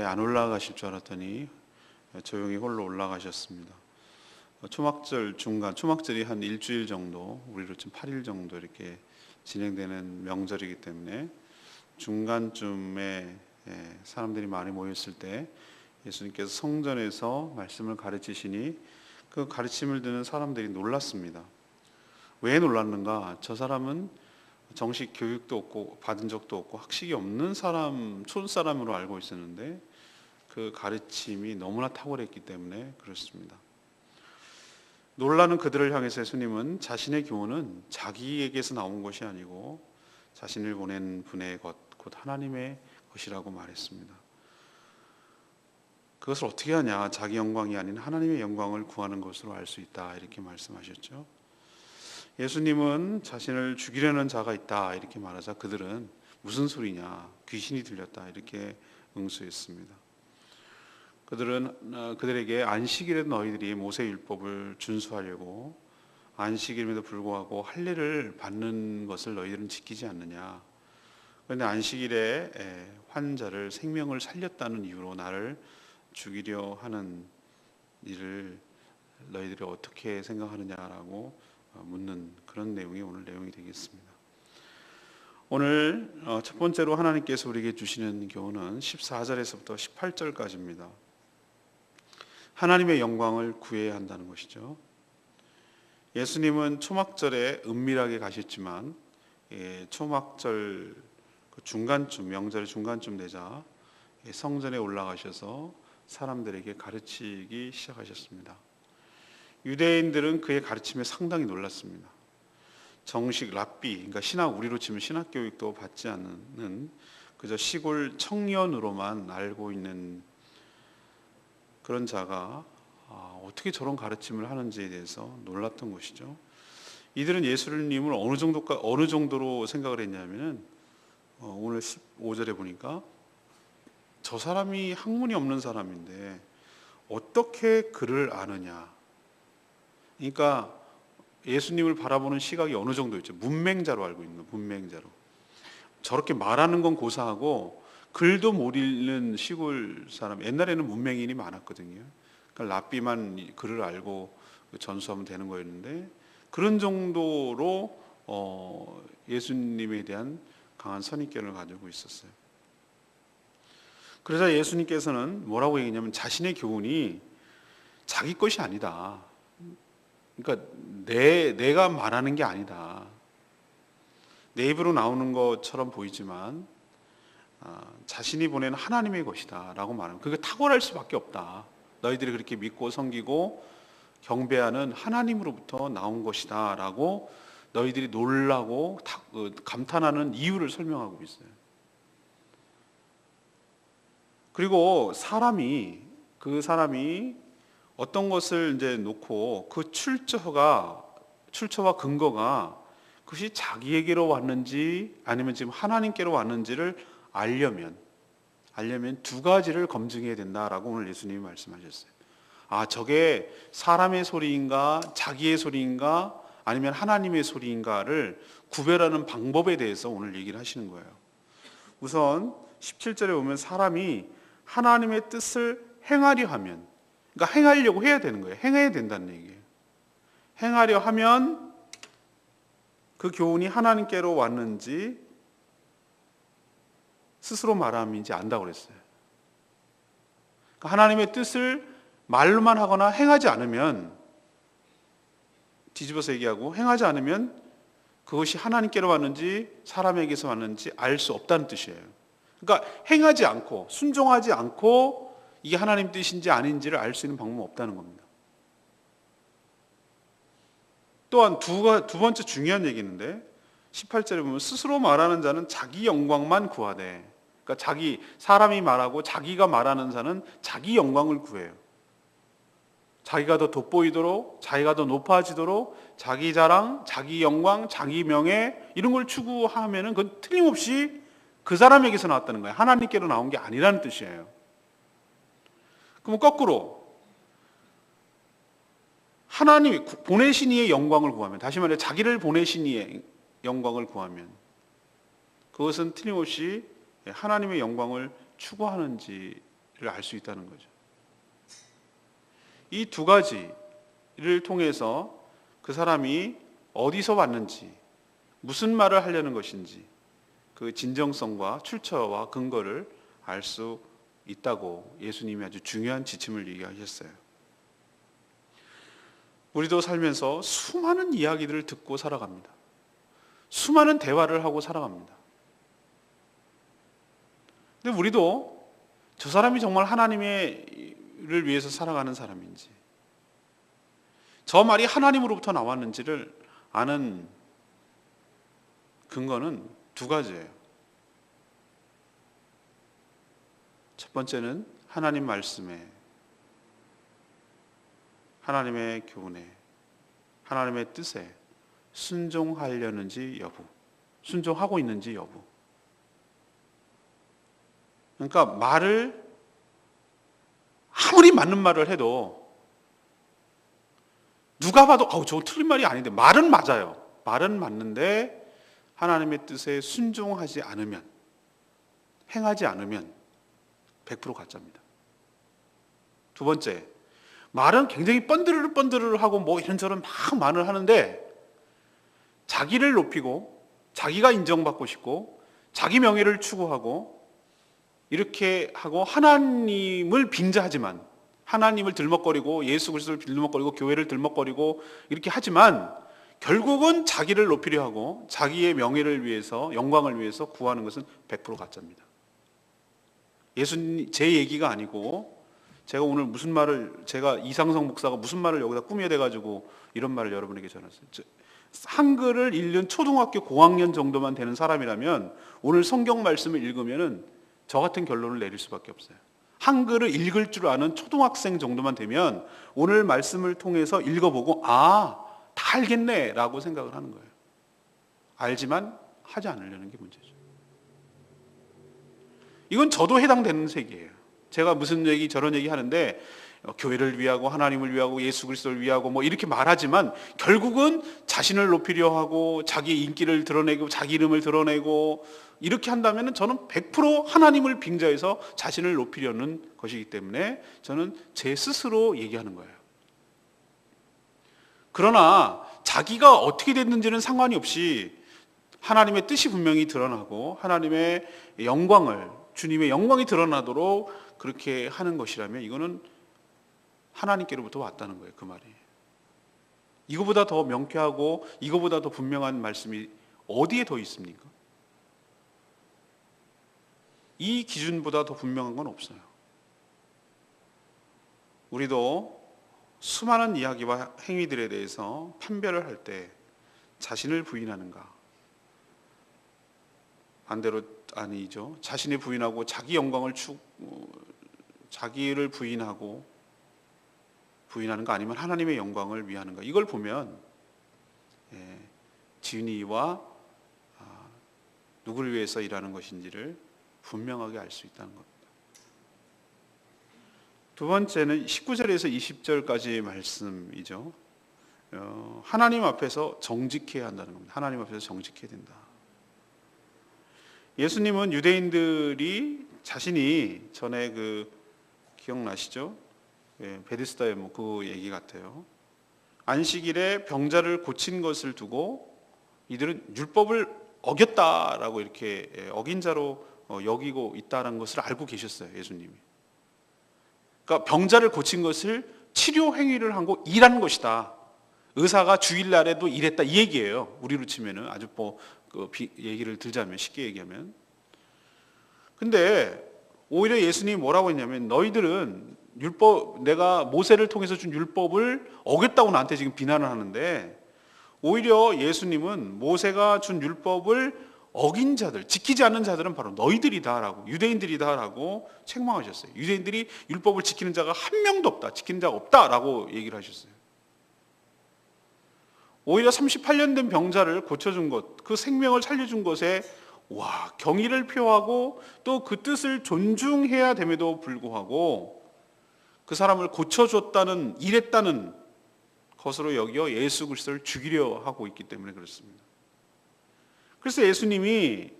안 올라가실 줄 알았더니 조용히 홀로 올라가셨습니다. 초막절 중간, 초막절이 한 일주일 정도, 우리로 좀 8일 정도 이렇게 진행되는 명절이기 때문에 중간쯤에 사람들이 많이 모였을 때 예수님께서 성전에서 말씀을 가르치시니 그 가르침을 듣는 사람들이 놀랐습니다. 왜 놀랐는가? 저 사람은 정식 교육도 없고 받은 적도 없고 학식이 없는 사람, 촌사람으로 알고 있었는데 그 가르침이 너무나 탁월했기 때문에 그렇습니다. 놀라는 그들을 향해서 예수님은 자신의 교훈은 자기에게서 나온 것이 아니고 자신을 보낸 분의 것, 곧 하나님의 것이라고 말했습니다. 그것을 어떻게 하냐? 자기 영광이 아닌 하나님의 영광을 구하는 것으로 알 수 있다, 이렇게 말씀하셨죠. 예수님은 자신을 죽이려는 자가 있다 이렇게 말하자 그들은 무슨 소리냐, 귀신이 들렸다 이렇게 응수했습니다. 그들에게 안식일에 너희들이 모세율법을 준수하려고 안식일임에도 불구하고 할례를 받는 것을 너희들은 지키지 않느냐. 그런데 안식일에 환자를 생명을 살렸다는 이유로 나를 죽이려 하는 일을 너희들이 어떻게 생각하느냐라고 묻는 그런 내용이 오늘 내용이 되겠습니다. 오늘 첫 번째로 하나님께서 우리에게 주시는 교훈은 14절에서부터 18절까지입니다. 하나님의 영광을 구해야 한다는 것이죠. 예수님은 초막절에 은밀하게 가셨지만 초막절 중간쯤, 명절의 중간쯤 되자 성전에 올라가셔서 사람들에게 가르치기 시작하셨습니다. 유대인들은 그의 가르침에 상당히 놀랐습니다. 정식 랍비, 그러니까 우리로 치면 신학 교육도 받지 않는 그저 시골 청년으로만 알고 있는 그런 자가 어떻게 저런 가르침을 하는지에 대해서 놀랐던 것이죠. 이들은 예수님을 어느 정도로 생각을 했냐면은 오늘 15절에 보니까 저 사람이 학문이 없는 사람인데 어떻게 그를 아느냐. 그러니까 예수님을 바라보는 시각이 어느 정도였죠. 문맹자로 알고 있는 거예요. 문맹자로. 저렇게 말하는 건 고사하고 글도 못 읽는 시골 사람. 옛날에는 문맹인이 많았거든요. 그러니까 랍비만 글을 알고 전수하면 되는 거였는데 그런 정도로 예수님에 대한 강한 선입견을 가지고 있었어요. 그러자 예수님께서는 뭐라고 얘기했냐면 자신의 교훈이 자기 것이 아니다. 그러니까 내가 말하는 게 아니다. 내 입으로 나오는 것처럼 보이지만 자신이 보낸 하나님의 것이다 라고 말하면 그게 탁월할 수밖에 없다. 너희들이 그렇게 믿고 섬기고 경배하는 하나님으로부터 나온 것이다 라고 너희들이 놀라고 감탄하는 이유를 설명하고 있어요. 그리고 그 사람이 어떤 것을 이제 놓고 그 출처와 근거가 그것이 자기에게로 왔는지 아니면 지금 하나님께로 왔는지를 알려면 두 가지를 검증해야 된다라고 오늘 예수님이 말씀하셨어요. 저게 사람의 소리인가 자기의 소리인가 아니면 하나님의 소리인가를 구별하는 방법에 대해서 오늘 얘기를 하시는 거예요. 우선 17절에 보면 사람이 하나님의 뜻을 행하려 하면, 그러니까 행하려고 해야 되는 거예요. 행해야 된다는 얘기예요. 행하려 하면 그 교훈이 하나님께로 왔는지 스스로 말함인지 안다고 그랬어요. 그러니까 하나님의 뜻을 말로만 하거나 행하지 않으면, 뒤집어서 얘기하고 행하지 않으면 그것이 하나님께로 왔는지 사람에게서 왔는지 알 수 없다는 뜻이에요. 그러니까 행하지 않고 순종하지 않고 이게 하나님 뜻인지 아닌지를 알 수 있는 방법은 없다는 겁니다. 또한 두 번째 중요한 얘기인데 18절에 보면 스스로 말하는 자는 자기 영광만 구하되, 그러니까 사람이 말하고 자기가 말하는 자는 자기 영광을 구해요. 자기가 더 돋보이도록, 자기가 더 높아지도록, 자기 자랑, 자기 영광, 자기 명예 이런 걸 추구하면은 그건 틀림없이 그 사람에게서 나왔다는 거예요. 하나님께로 나온 게 아니라는 뜻이에요. 그럼 거꾸로 하나님이 보내신 이의 영광을 구하면, 다시 말해 자기를 보내신 이의 영광을 구하면 그것은 틀림없이 하나님의 영광을 추구하는지를 알 수 있다는 거죠. 이 두 가지를 통해서 그 사람이 어디서 왔는지, 무슨 말을 하려는 것인지 그 진정성과 출처와 근거를 알 수 있다고 예수님이 아주 중요한 지침을 얘기하셨어요. 우리도 살면서 수많은 이야기들을 듣고 살아갑니다. 수많은 대화를 하고 살아갑니다. 근데 우리도 저 사람이 정말 하나님을 위해서 살아가는 사람인지, 저 말이 하나님으로부터 나왔는지를 아는 근거는 두 가지예요. 첫 번째는 하나님 말씀에, 하나님의 교훈에, 하나님의 뜻에 순종하려는지 여부, 순종하고 있는지 여부. 그러니까 말을 아무리 맞는 말을 해도 누가 봐도 저거 틀린 말이 아닌데, 말은 맞아요. 말은 맞는데 하나님의 뜻에 순종하지 않으면, 행하지 않으면 100% 가짜입니다. 두 번째, 말은 굉장히 번드르르 하고 뭐 이런저런 막 말을 하는데 자기를 높이고 자기가 인정받고 싶고 자기 명예를 추구하고 이렇게 하고 하나님을 빙자하지만, 하나님을 들먹거리고 예수 그리스도를 들먹거리고 교회를 들먹거리고 이렇게 하지만 결국은 자기를 높이려 하고 자기의 명예를 위해서, 영광을 위해서 구하는 것은 100% 가짜입니다. 예수님, 제 얘기가 아니고 제가 오늘 무슨 말을, 제가 이상성 목사가 무슨 말을 여기다 꾸며대가지고 이런 말을 여러분에게 전했어요. 한글을 읽는 초등학교 고학년 정도만 되는 사람이라면 오늘 성경 말씀을 읽으면은 저 같은 결론을 내릴 수밖에 없어요. 한글을 읽을 줄 아는 초등학생 정도만 되면 오늘 말씀을 통해서 읽어보고 다 알겠네 라고 생각을 하는 거예요. 알지만 하지 않으려는 게 문제죠. 이건 저도 해당되는 세계예요. 제가 무슨 얘기 저런 얘기 하는데 교회를 위하고 하나님을 위하고 예수 그리스도를 위하고 뭐 이렇게 말하지만 결국은 자신을 높이려 하고 자기 인기를 드러내고 자기 이름을 드러내고 이렇게 한다면 저는 100% 하나님을 빙자해서 자신을 높이려는 것이기 때문에 저는 제 스스로 얘기하는 거예요. 그러나 자기가 어떻게 됐는지는 상관이 없이 하나님의 뜻이 분명히 드러나고 하나님의 영광을, 주님의 영광이 드러나도록 그렇게 하는 것이라면 이거는 하나님께로부터 왔다는 거예요. 그 말이. 이거보다 더 명쾌하고 이거보다 더 분명한 말씀이 어디에 더 있습니까? 이 기준보다 더 분명한 건 없어요. 우리도 수많은 이야기와 행위들에 대해서 판별을 할 때 자신을 부인하는가, 반대로 아니죠. 자신이 부인하고 자기 영광을 자기를 부인하는 거 아니면 하나님의 영광을 위하는가, 이걸 보면 진의와 누구를 위해서 일하는 것인지를 분명하게 알 수 있다는 겁니다. 두 번째는 19절에서 20절까지의 말씀이죠. 하나님 앞에서 정직해야 한다는 겁니다. 하나님 앞에서 정직해야 된다. 예수님은 유대인들이 자신이 전에 기억나시죠? 베데스다의 그 얘기 같아요. 안식일에 병자를 고친 것을 두고 이들은 율법을 어겼다라고 이렇게 어긴 자로 여기고 있다는 것을 알고 계셨어요. 예수님이. 그러니까 병자를 고친 것을 치료 행위를 한 거 일한 것이다. 의사가 주일날에도 일했다 이 얘기예요. 우리로 치면은 아주 얘기를 들자면, 쉽게 얘기하면. 근데 오히려 예수님이 뭐라고 했냐면 너희들은 내가 모세를 통해서 준 율법을 어겼다고 나한테 지금 비난을 하는데, 오히려 예수님은 모세가 준 율법을 어긴 자들, 지키지 않는 자들은 바로 너희들이다라고, 유대인들이다라고 책망하셨어요. 유대인들이 율법을 지키는 자가 한 명도 없다, 지키는 자가 없다라고 얘기를 하셨어요. 오히려 38년 된 병자를 고쳐준 것, 그 생명을 살려준 것에 경의를 표하고 또 그 뜻을 존중해야 됨에도 불구하고 그 사람을 고쳐줬다는, 일했다는 것으로 여겨 예수 그리스도를 죽이려 하고 있기 때문에 그렇습니다. 그래서 예수님이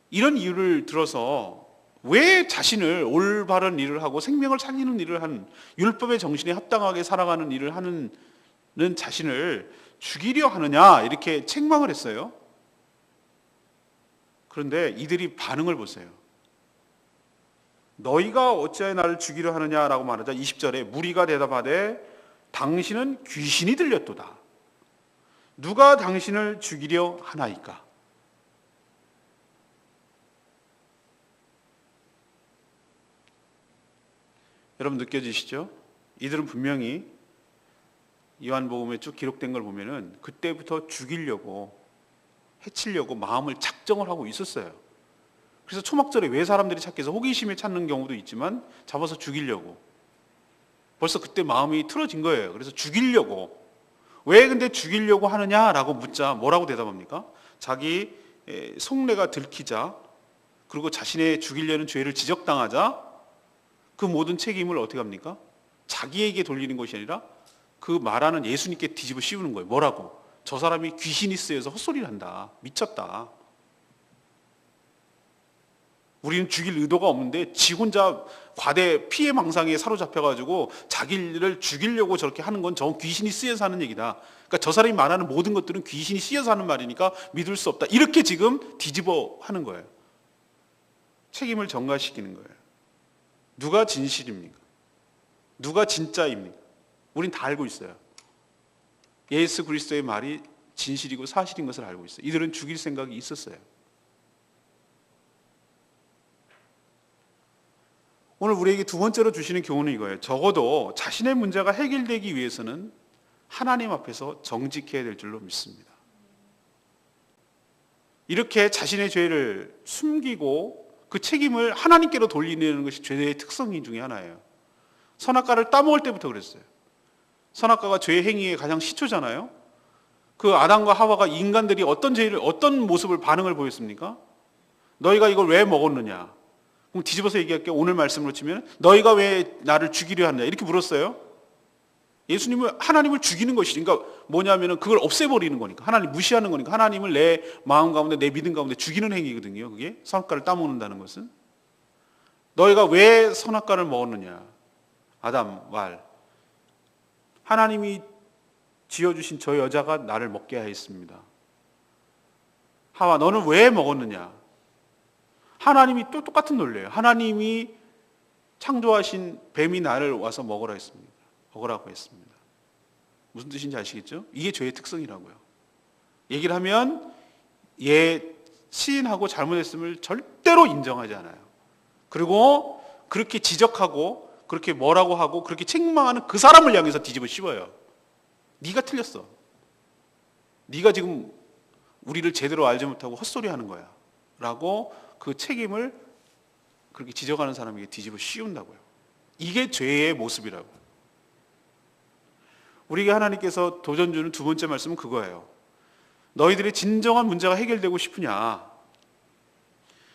이런 이유를 들어서 왜 자신을 올바른 일을 하고 생명을 살리는 일을 하는, 율법의 정신에 합당하게 살아가는 일을 하는 자신을 죽이려 하느냐 이렇게 책망을 했어요. 그런데 이들이 반응을 보세요. 너희가 어찌하여 나를 죽이려 하느냐라고 말하자 20절에 무리가 대답하되 당신은 귀신이 들렸도다. 누가 당신을 죽이려 하나이까? 여러분 느껴지시죠? 이들은 분명히 요한복음에 쭉 기록된 걸 보면은 그때부터 죽이려고, 해치려고 마음을 작정을 하고 있었어요. 그래서 초막절에 왜 사람들이 찾겠어? 호기심에 찾는 경우도 있지만 잡아서 죽이려고. 벌써 그때 마음이 틀어진 거예요. 그래서 죽이려고. 왜 근데 죽이려고 하느냐라고 묻자 뭐라고 대답합니까? 자기 속내가 들키자, 그리고 자신의 죽이려는 죄를 지적당하자 그 모든 책임을 어떻게 합니까? 자기에게 돌리는 것이 아니라 그 말하는 예수님께 뒤집어 씌우는 거예요. 뭐라고? 저 사람이 귀신이 쓰여서 헛소리를 한다. 미쳤다. 우리는 죽일 의도가 없는데 지 혼자 과대 피해망상에 사로잡혀가지고 자기를 죽이려고 저렇게 하는 건 저 귀신이 쓰여서 하는 얘기다. 그러니까 저 사람이 말하는 모든 것들은 귀신이 쓰여서 하는 말이니까 믿을 수 없다. 이렇게 지금 뒤집어 하는 거예요. 책임을 전가시키는 거예요. 누가 진실입니까? 누가 진짜입니까? 우린 다 알고 있어요. 예수 그리스도의 말이 진실이고 사실인 것을 알고 있어요. 이들은 죽일 생각이 있었어요. 오늘 우리에게 두 번째로 주시는 교훈은 이거예요. 적어도 자신의 문제가 해결되기 위해서는 하나님 앞에서 정직해야 될 줄로 믿습니다. 이렇게 자신의 죄를 숨기고 그 책임을 하나님께로 돌리는 것이 죄의 특성 중에 하나예요. 선악과를 따먹을 때부터 그랬어요. 선악과가 죄의 행위의 가장 시초잖아요. 그 아담과 하와가, 인간들이 어떤 모습을, 반응을 보였습니까? 너희가 이걸 왜 먹었느냐? 그럼 뒤집어서 얘기할게요. 오늘 말씀으로 치면 너희가 왜 나를 죽이려 하느냐 이렇게 물었어요. 예수님은 하나님을 죽이는 것이지. 그러니까 뭐냐면은 그걸 없애버리는 거니까, 하나님 무시하는 거니까, 하나님을 내 마음 가운데, 내 믿음 가운데 죽이는 행위거든요. 그게 선악과를 따먹는다는 것은. 너희가 왜 선악과를 먹었느냐? 아담 말, 하나님이 지어주신 저 여자가 나를 먹게 하였습니다. 하와, 너는 왜 먹었느냐? 하나님이 또 똑같은 논리예요. 하나님이 창조하신 뱀이 나를 와서 먹으라 했습니다. 먹으라고 했습니다. 무슨 뜻인지 아시겠죠? 이게 죄의 특성이라고요. 얘기를 하면 시인하고 잘못했음을 절대로 인정하지 않아요. 그리고 그렇게 지적하고 그렇게 뭐라고 하고 그렇게 책망하는 그 사람을 향해서 뒤집어 씌워요. 네가 틀렸어. 네가 지금 우리를 제대로 알지 못하고 헛소리하는 거야. 라고 그 책임을 그렇게 지적하는 사람에게 뒤집어 씌운다고요. 이게 죄의 모습이라고요. 우리에게 하나님께서 도전 주는 두 번째 말씀은 그거예요. 너희들의 진정한 문제가 해결되고 싶으냐?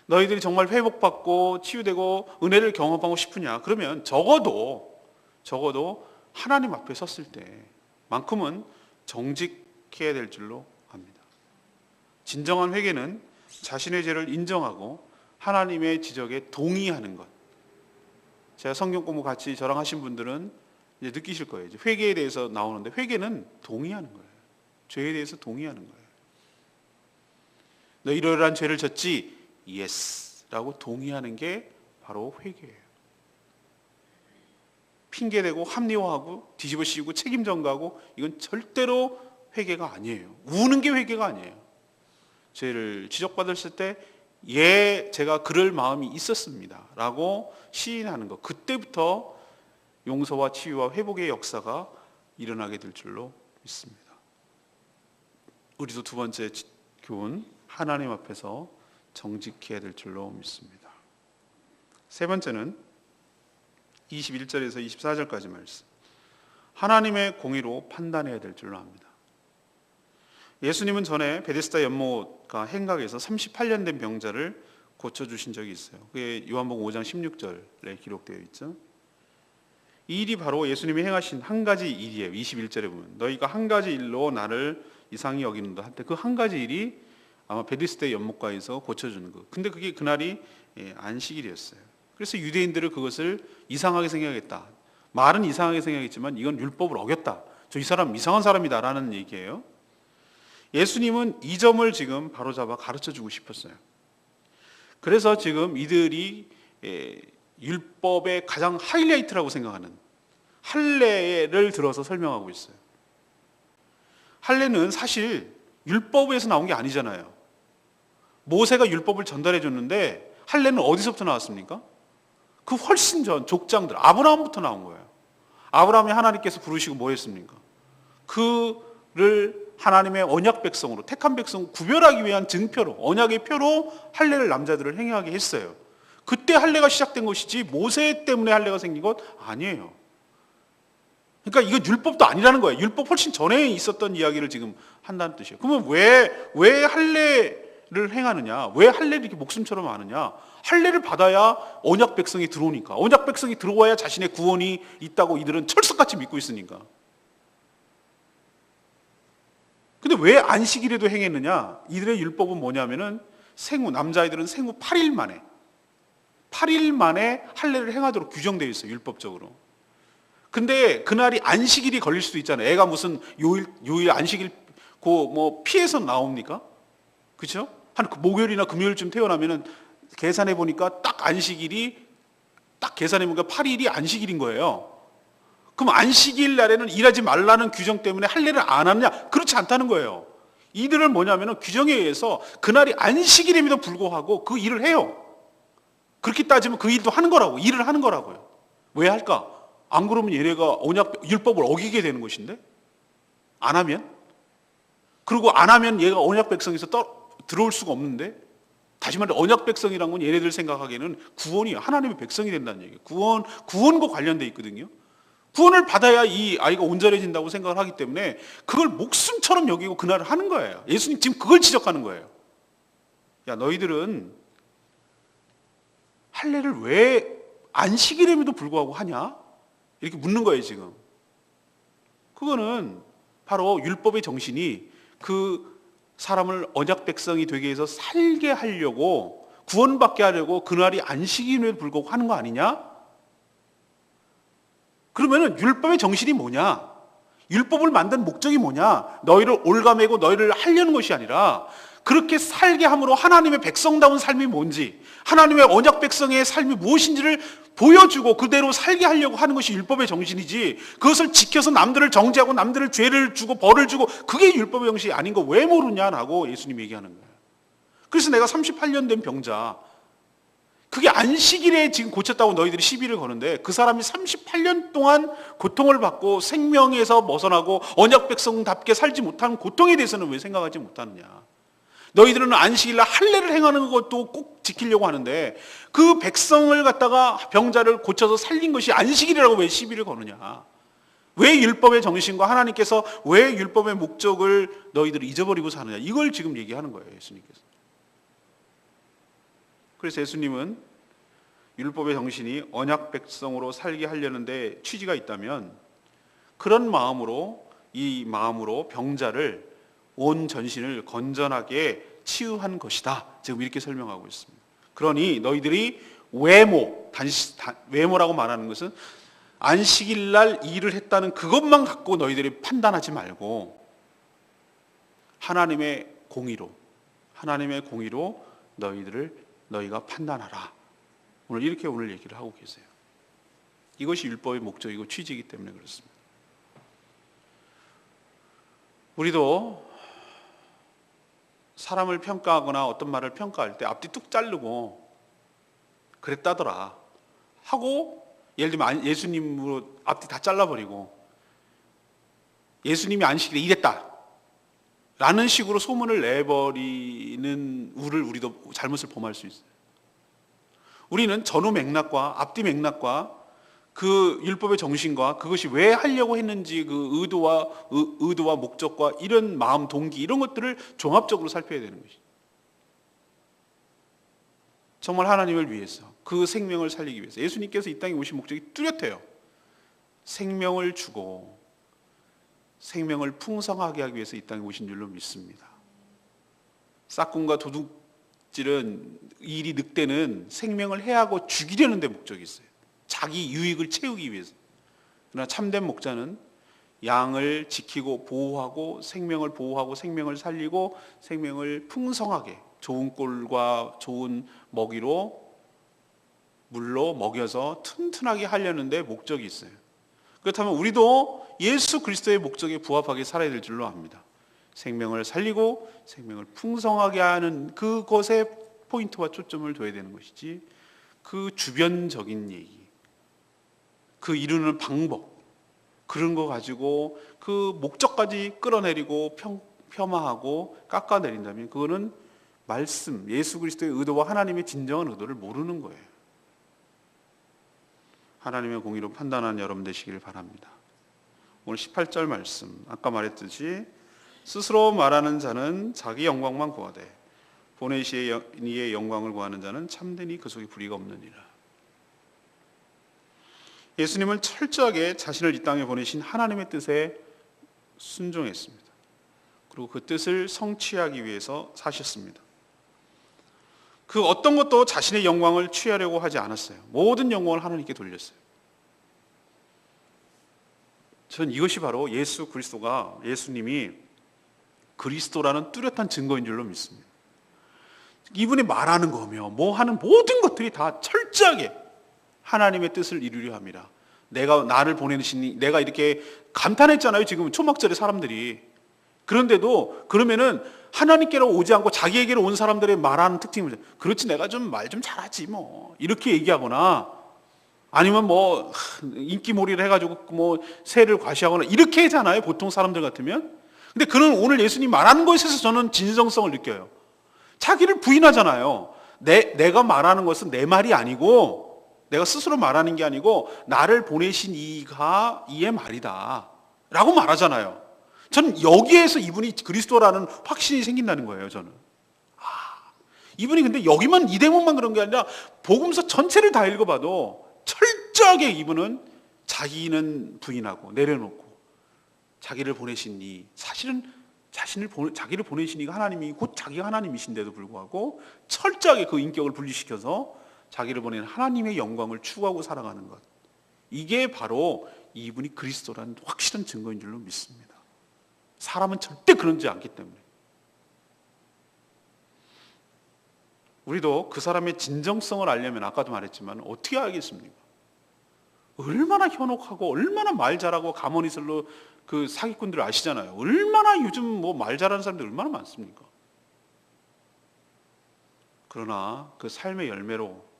너희들이 정말 회복받고 치유되고 은혜를 경험하고 싶으냐? 그러면 적어도 하나님 앞에 섰을 때만큼은 정직해야 될 줄로 압니다. 진정한 회개는 자신의 죄를 인정하고 하나님의 지적에 동의하는 것. 제가 성경 공부 같이 저랑 하신 분들은 이제 느끼실 거예요. 이제 회개에 대해서 나오는데 회개는 동의하는 거예요. 죄에 대해서 동의하는 거예요. 너 이러이러한 죄를 졌지? 예스 라고 동의하는 게 바로 회개예요. 핑계대고 합리화하고 뒤집어 씌우고 책임 전가하고 이건 절대로 회개가 아니에요. 우는 게 회개가 아니에요. 죄를 지적받았을 때 제가 그럴 마음이 있었습니다 라고 시인하는 것. 그때부터 용서와 치유와 회복의 역사가 일어나게 될 줄로 믿습니다. 우리도 두 번째 교훈, 하나님 앞에서 정직해야 될 줄로 믿습니다. 세 번째는 21절에서 24절까지 말씀. 하나님의 공의로 판단해야 될 줄로 압니다. 예수님은 전에 베데스다 연못가 행각에서 38년 된 병자를 고쳐주신 적이 있어요. 그게 요한복음 5장 16절에 기록되어 있죠. 이 일이 바로 예수님이 행하신 한 가지 일이에요. 21절에 보면 너희가 한 가지 일로 나를 이상히 여기는다 할 때 그 한 가지 일이 아마 베디스다 연못가에서 고쳐주는 거. 근데 그게 그날이 안식일이었어요. 그래서 유대인들은 그것을 이상하게 생각했다. 말은 이상하게 생각했지만 이건 율법을 어겼다. 저 이 사람 이상한 사람이다라는 얘기예요. 예수님은 이 점을 지금 바로잡아 가르쳐주고 싶었어요. 그래서 지금 이들이 율법의 가장 하이라이트라고 생각하는 할례를 들어서 설명하고 있어요. 할례는 사실 율법에서 나온 게 아니잖아요. 모세가 율법을 전달해 줬는데 할례는 어디서부터 나왔습니까? 그 훨씬 전 족장들 아브라함부터 나온 거예요. 아브라함이 하나님께서 부르시고 뭐 했습니까? 그를 하나님의 언약 백성으로, 택한 백성 구별하기 위한 증표로, 언약의 표로 할례를 남자들을 행하게 했어요. 그때 할례가 시작된 것이지 모세 때문에 할례가 생긴 것 아니에요. 그러니까 이거 율법도 아니라는 거예요. 율법 훨씬 전에 있었던 이야기를 지금 한다는 뜻이에요. 그러면 왜 할례를 행하느냐? 왜 할례를 이렇게 목숨처럼 하느냐? 할례를 받아야 언약 백성이 들어오니까. 언약 백성이 들어와야 자신의 구원이 있다고 이들은 철석같이 믿고 있으니까. 근데 왜 안식일에도 행했느냐? 이들의 율법은 뭐냐면은 남자아이들은 생후 8일 만에 할례를 행하도록 규정되어 있어요. 율법적으로. 근데 그날이 안식일이 걸릴 수도 있잖아요. 애가 무슨 요일 안식일 피해서 나옵니까? 그렇죠? 한 목요일이나 금요일쯤 태어나면은 계산해 보니까 딱 안식일이 딱 계산해 보니까 8일이 안식일인 거예요. 그럼 안식일 날에는 일하지 말라는 규정 때문에 할례를 안 하느냐? 그렇지 않다는 거예요. 이들은 뭐냐면은 규정에 의해서 그날이 안식일임에도 불구하고 그 일을 해요. 그렇게 따지면 그 일도 하는 거라고, 일을 하는 거라고요. 왜 할까? 안 그러면 얘네가 율법을 어기게 되는 것인데? 안 하면? 그리고 안 하면 얘가 언약 백성에서 들어올 수가 없는데? 다시 말해 언약 백성이란 건 얘네들 생각하기에는 구원이 하나님의 백성이 된다는 얘기예요. 구원과 관련돼 있거든요. 구원을 받아야 이 아이가 온전해진다고 생각을 하기 때문에 그걸 목숨처럼 여기고 그날을 하는 거예요. 예수님 지금 그걸 지적하는 거예요. 야, 너희들은 할례를 왜 안식일임에도 불구하고 하냐? 이렇게 묻는 거예요, 지금. 그거는 바로 율법의 정신이 그 사람을 언약 백성이 되게 해서 살게 하려고, 구원받게 하려고 그날이 안식일임에도 불구하고 하는 거 아니냐? 그러면은 율법의 정신이 뭐냐? 율법을 만든 목적이 뭐냐? 너희를 올가매고 너희를 하려는 것이 아니라 그렇게 살게 함으로 하나님의 백성다운 삶이 뭔지, 하나님의 언약 백성의 삶이 무엇인지를 보여주고 그대로 살게 하려고 하는 것이 율법의 정신이지, 그것을 지켜서 남들을 정죄하고 남들을 죄를 주고 벌을 주고 그게 율법의 정신이 아닌 거 왜 모르냐라고 예수님이 얘기하는 거예요. 그래서 내가 38년 된 병자, 그게 안식일에 지금 고쳤다고 너희들이 시비를 거는데 그 사람이 38년 동안 고통을 받고 생명에서 벗어나고 언약 백성답게 살지 못하는 고통에 대해서는 왜 생각하지 못하느냐? 너희들은 안식일날 할례를 행하는 것도 꼭 지키려고 하는데 그 백성을 갖다가 병자를 고쳐서 살린 것이 안식일이라고 왜 시비를 거느냐? 왜 율법의 정신과 하나님께서 왜 율법의 목적을 너희들이 잊어버리고 사느냐? 이걸 지금 얘기하는 거예요, 예수님께서. 그래서 예수님은 율법의 정신이 언약 백성으로 살게 하려는데 취지가 있다면 그런 마음으로, 이 마음으로 병자를 온 전신을 건전하게 치유한 것이다. 지금 이렇게 설명하고 있습니다. 그러니 너희들이 외모라고 말하는 것은 안식일 날 일을 했다는 그것만 갖고 너희들이 판단하지 말고 하나님의 공의로 너희가 판단하라. 오늘 이렇게 얘기를 하고 계세요. 이것이 율법의 목적이고 취지이기 때문에 그렇습니다. 우리도 사람을 평가하거나 어떤 말을 평가할 때 앞뒤 뚝 자르고 그랬다더라 하고, 예를 들면 예수님으로 앞뒤 다 잘라버리고 예수님이 안식일에 이랬다 라는 식으로 소문을 내버리는 우리도 잘못을 범할 수 있어요. 우리는 전후 맥락과 앞뒤 맥락과 그 율법의 정신과 그것이 왜 하려고 했는지 그 의도와 목적과 이런 마음, 동기, 이런 것들을 종합적으로 살펴야 되는 것이죠. 정말 하나님을 위해서, 그 생명을 살리기 위해서 예수님께서 이 땅에 오신 목적이 뚜렷해요. 생명을 주고 생명을 풍성하게 하기 위해서 이 땅에 오신 줄로 믿습니다. 싹군과 도둑질은 일이 늑대는 생명을 해하고 죽이려는 데 목적이 있어요. 자기 유익을 채우기 위해서. 그러나 참된 목자는 양을 지키고 보호하고 생명을 보호하고 생명을 살리고 생명을 풍성하게 좋은 꼴과 좋은 먹이로 물로 먹여서 튼튼하게 하려는 데 목적이 있어요. 그렇다면 우리도 예수 그리스도의 목적에 부합하게 살아야 될 줄로 압니다. 생명을 살리고 생명을 풍성하게 하는 그것에 포인트와 초점을 둬야 되는 것이지, 그 주변적인 얘기, 그 이루는 방법, 그런 거 가지고 그 목적까지 끌어내리고 폄하하고 깎아내린다면 그거는 말씀, 예수 그리스도의 의도와 하나님의 진정한 의도를 모르는 거예요. 하나님의 공의로 판단하는 여러분 되시기를 바랍니다. 오늘 18절 말씀, 아까 말했듯이 스스로 말하는 자는 자기 영광만 구하되 보내신 이의 영광을 구하는 자는 참되니 그 속에 불의가 없느니라. 예수님은 철저하게 자신을 이 땅에 보내신 하나님의 뜻에 순종했습니다. 그리고 그 뜻을 성취하기 위해서 사셨습니다. 그 어떤 것도 자신의 영광을 취하려고 하지 않았어요. 모든 영광을 하나님께 돌렸어요. 전 이것이 바로 예수 그리스도가, 예수님이 그리스도라는 뚜렷한 증거인 줄로 믿습니다. 이분이 말하는 거며 뭐 하는 모든 것들이 다 철저하게 하나님의 뜻을 이루려 합니다. 내가 나를 보내시니, 내가 이렇게 감탄했잖아요. 지금 초막절에 사람들이. 그런데도 그러면은 하나님께로 오지 않고 자기에게로 온 사람들의 말하는 특징이 뭐죠? 그렇지, 내가 좀 말 좀 잘하지 뭐, 이렇게 얘기하거나, 아니면 뭐 인기몰이를 해가지고 뭐 세를 과시하거나 이렇게 하잖아요, 보통 사람들 같으면. 근데 그는 오늘 예수님 말하는 것에 있어서 저는 진정성을 느껴요. 자기를 부인하잖아요. 내가 말하는 것은 내 말이 아니고, 내가 스스로 말하는 게 아니고 나를 보내신 이의 말이다 라고 말하잖아요. 저는 여기에서 이분이 그리스도라는 확신이 생긴다는 거예요. 저는 이분이, 근데 여기만 이 대목만 그런 게 아니라 복음서 전체를 다 읽어봐도 철저하게 이분은 자기는 부인하고 내려놓고 자기를 보내신 이, 사실은 자기를 보내신 이가 하나님이 곧 자기가 하나님이신데도 불구하고 철저하게 그 인격을 분리시켜서 자기를 보낸 하나님의 영광을 추구하고 살아가는 것, 이게 바로 이분이 그리스도라는 확실한 증거인 줄로 믿습니다. 사람은 절대 그러지 않기 때문에. 우리도 그 사람의 진정성을 알려면 아까도 말했지만 어떻게 알겠습니까? 얼마나 현혹하고 얼마나 말 잘하고 가모니슬로 그 사기꾼들 아시잖아요. 얼마나 요즘 뭐 말 잘하는 사람들 얼마나 많습니까? 그러나 그 삶의 열매로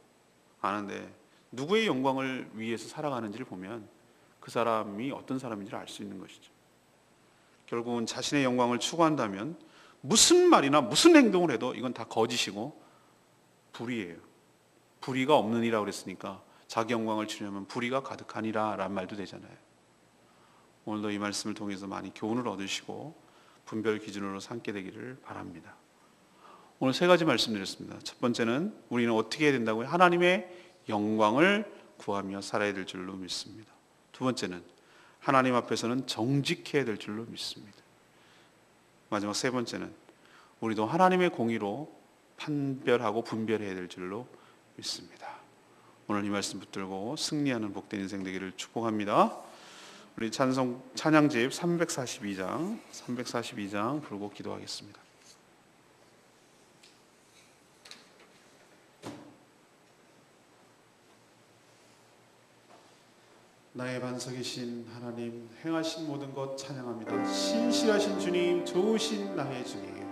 아는데 누구의 영광을 위해서 살아가는지를 보면 그 사람이 어떤 사람인지를 알 수 있는 것이죠. 결국은 자신의 영광을 추구한다면 무슨 말이나 무슨 행동을 해도 이건 다 거짓이고 불의예요. 불의가 없느니라 그랬으니까 자기 영광을 추려면 불의가 가득하니라 라는 말도 되잖아요. 오늘도 이 말씀을 통해서 많이 교훈을 얻으시고 분별 기준으로 삼게 되기를 바랍니다. 오늘 세 가지 말씀드렸습니다. 첫 번째는 우리는 어떻게 해야 된다고요? 하나님의 영광을 구하며 살아야 될 줄로 믿습니다. 두 번째는 하나님 앞에서는 정직해야 될 줄로 믿습니다. 마지막 세 번째는 우리도 하나님의 공의로 판별하고 분별해야 될 줄로 믿습니다. 오늘 이 말씀 붙들고 승리하는 복된 인생 되기를 축복합니다. 우리 찬양집 342장 부르고 기도하겠습니다. 나의 반석이신 하나님, 행하신 모든 것 찬양합니다. 신실하신 주님, 좋으신 나의 주님,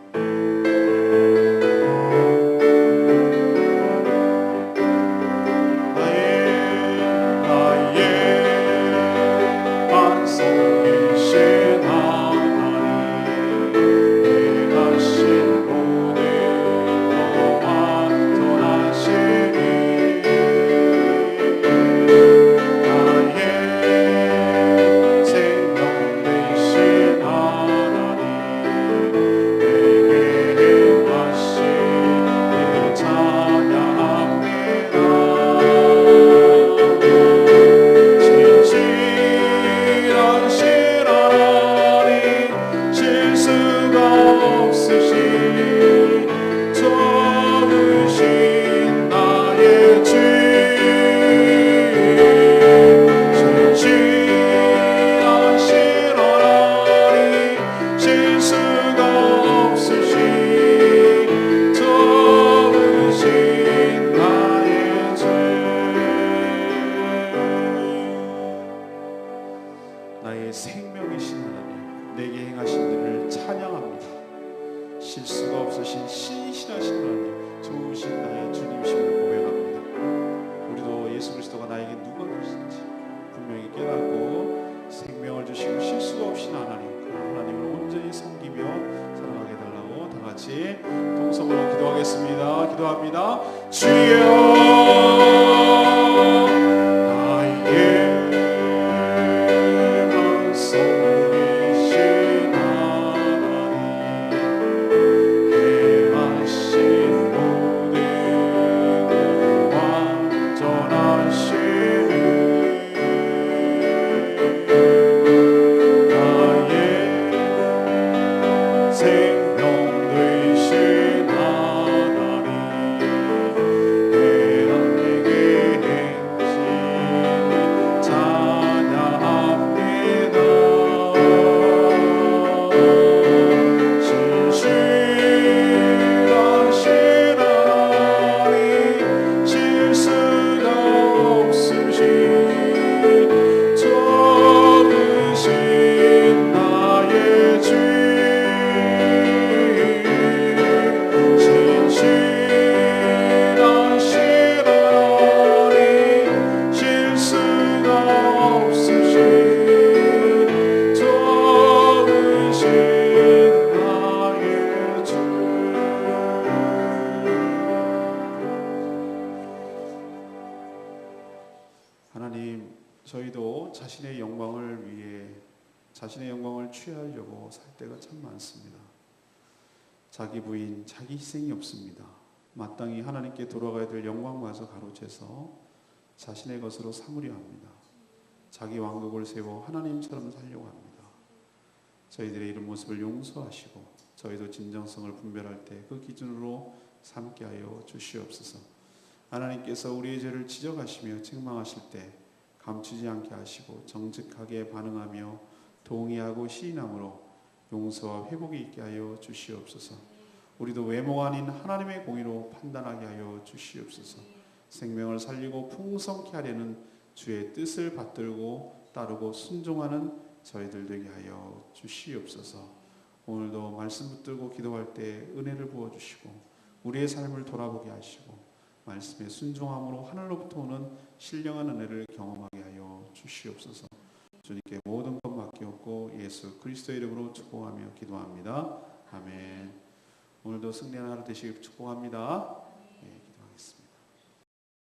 나의 생명이신 하나님, 내게 행하신 일을 찬양합니다. 실수가 없으신 신실하신 하나님, 좋으신 나의 주님심을 고백합니다. 우리도 예수 그리스도가 나에게 누가 되신지 분명히 깨닫고 생명을 주시고 실수가 없신 하나님, 그 하나님을 온전히 섬기며 살아가게 달라고 다 같이 동성으로 기도하겠습니다. 기도합니다. 주여 하나님, 저희도 자신의 영광을 위해 자신의 영광을 취하려고 살 때가 참 많습니다. 자기 부인, 자기 희생이 없습니다. 마땅히 하나님께 돌아가야 될 영광마저 가로채서 자신의 것으로 삼으려 합니다. 자기 왕국을 세워 하나님처럼 살려고 합니다. 저희들의 이런 모습을 용서하시고 저희도 진정성을 분별할 때 그 기준으로 삼게 하여 주시옵소서. 하나님께서 우리의 죄를 지적하시며 책망하실 때 감추지 않게 하시고 정직하게 반응하며 동의하고 시인함으로 용서와 회복이 있게 하여 주시옵소서. 우리도 외모가 아닌 하나님의 공의로 판단하게 하여 주시옵소서. 생명을 살리고 풍성케 하려는 주의 뜻을 받들고 따르고 순종하는 저희들 되게 하여 주시옵소서. 오늘도 말씀 붙들고 기도할 때 은혜를 부어주시고 우리의 삶을 돌아보게 하시고 말씀에 순종함으로 하늘로부터 오는 신령한 은혜를 경험하게 하여 주시옵소서. 주님께 모든 것 맡기옵고 예수 그리스도의 이름으로 축복하며 기도합니다. 아멘. 오늘도 승리하는 하루 되시길 축복합니다.